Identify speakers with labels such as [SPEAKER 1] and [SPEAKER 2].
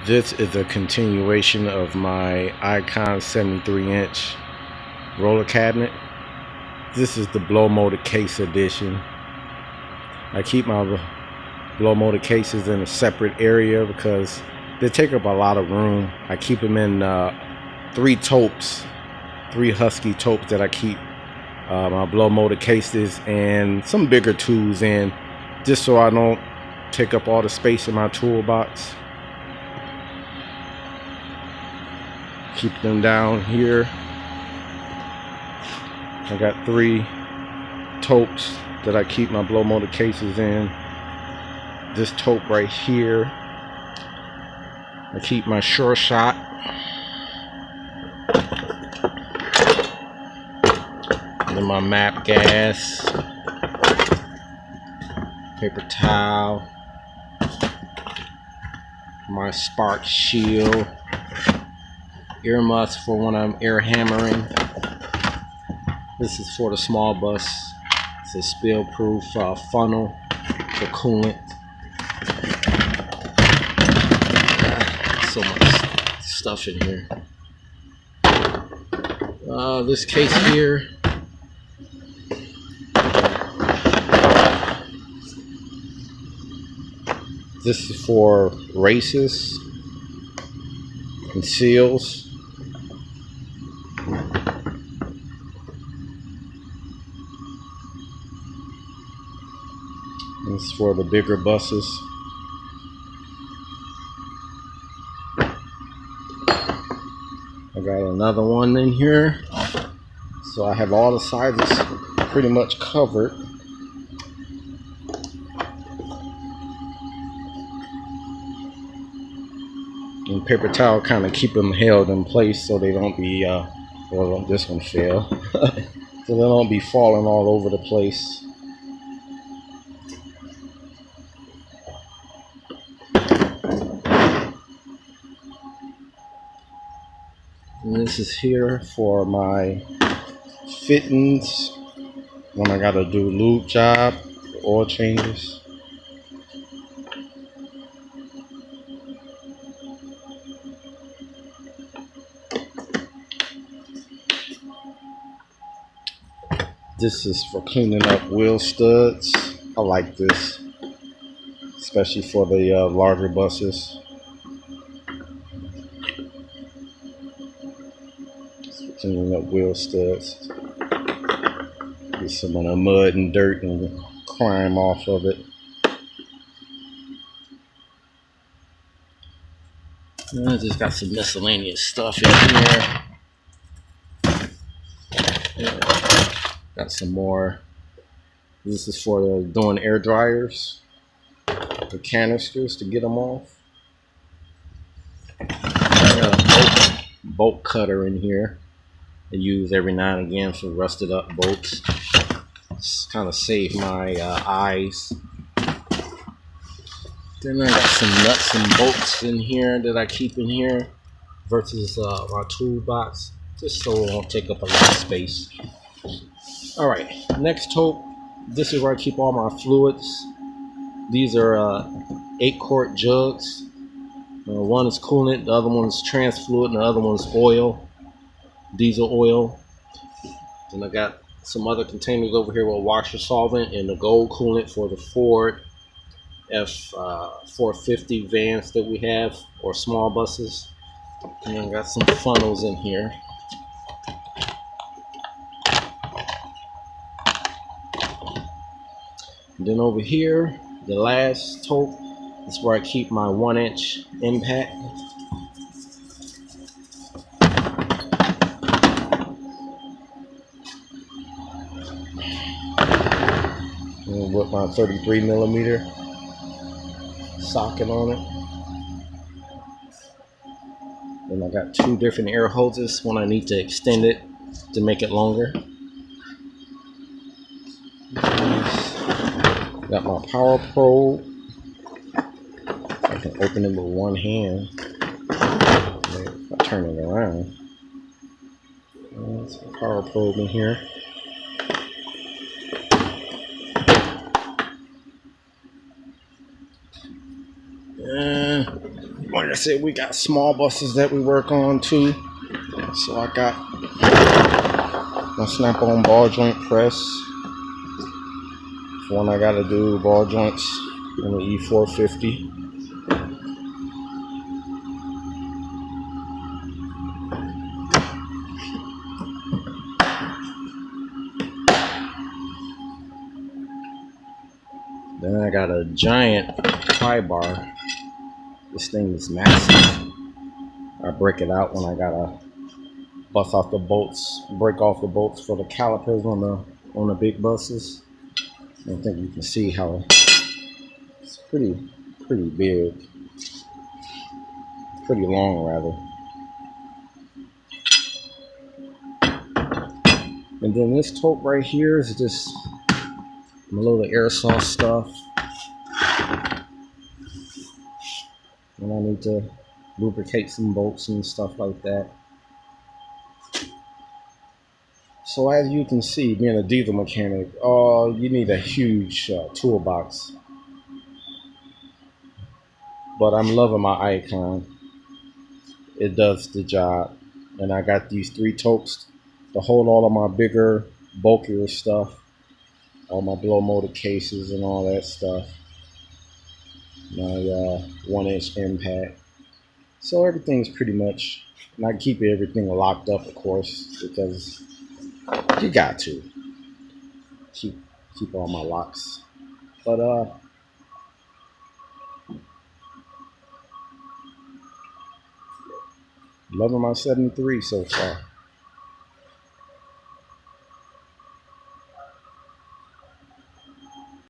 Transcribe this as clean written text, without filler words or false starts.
[SPEAKER 1] This is a continuation of my Icon 73-inch roller cabinet. This is the blow molded case edition. I keep my blow molded cases in a separate area because they take up a lot of room. I keep them in three husky totes that I keep my blow molded cases and some bigger tools in, just so I don't take up all the space in my toolbox. Keep them down here. I got 3 totes that I keep my blow molded cases in. This tote right here, I keep my Sure Shot. And then my map gas, paper towel, my spark shield, earmuffs for when I'm air hammering. This is for the small bus. It's a spill-proof funnel for coolant. So much stuff in here. This case here, this is for races and seals. This is for the bigger buses. I got another one in here. So I have all the sizes pretty much covered. And paper towel kind of keep them held in place so they don't be, well, this one fell. So they don't be falling all over the place. And this is here for my fittings when I gotta do lube job, oil changes. This is for cleaning up wheel studs. I like this, especially for the larger buses. Cleaning up wheel studs. Get some of the mud and dirt and crime off of it. And I just got some miscellaneous stuff in here. Got some more. This is for doing air dryers, the canisters to get them off. I got a bolt cutter in here. I use every now and again for rusted up bolts. Just kind of save my eyes. Then I got some nuts and bolts in here that I keep in here versus my toolbox, just so it won't take up a lot of space. All right, next tote. This is where I keep all my fluids. These are 8-quart jugs. One is coolant, the other one is trans fluid, and the other one is oil. Diesel oil. And I got some other containers over here with washer solvent and the gold coolant for the Ford F450 vans that we have, or small buses. And I got some funnels in here. And then over here, the last tote is where I keep my 1-inch impact. With my 33mm socket on it. And I got 2 different air hoses when I need to extend it to make it longer. Got my power probe. I can open it with one hand. If I turn it around. There's a power probe in here. like I said, we got small buses that we work on too. So I got my snap-on ball joint press for when I gotta do ball joints on the E450. Then I got a giant pry bar. This thing is massive. I break it out when I gotta bust off the bolts, break off the bolts for the calipers on the big buses. I think you can see how it's pretty big, pretty long rather. And then this tote right here is just a little aerosol stuff when I need to lubricate some bolts and stuff like that. So as you can see, being a diesel mechanic, you need a huge toolbox. But I'm loving my Icon. It does the job. And I got these 3 totes to hold all of my bigger, bulkier stuff. All my blow molded cases and all that stuff. My 1-inch impact. So everything's pretty much, and I keep everything locked up, of course, because you got to keep all my locks. But loving my 73 so far.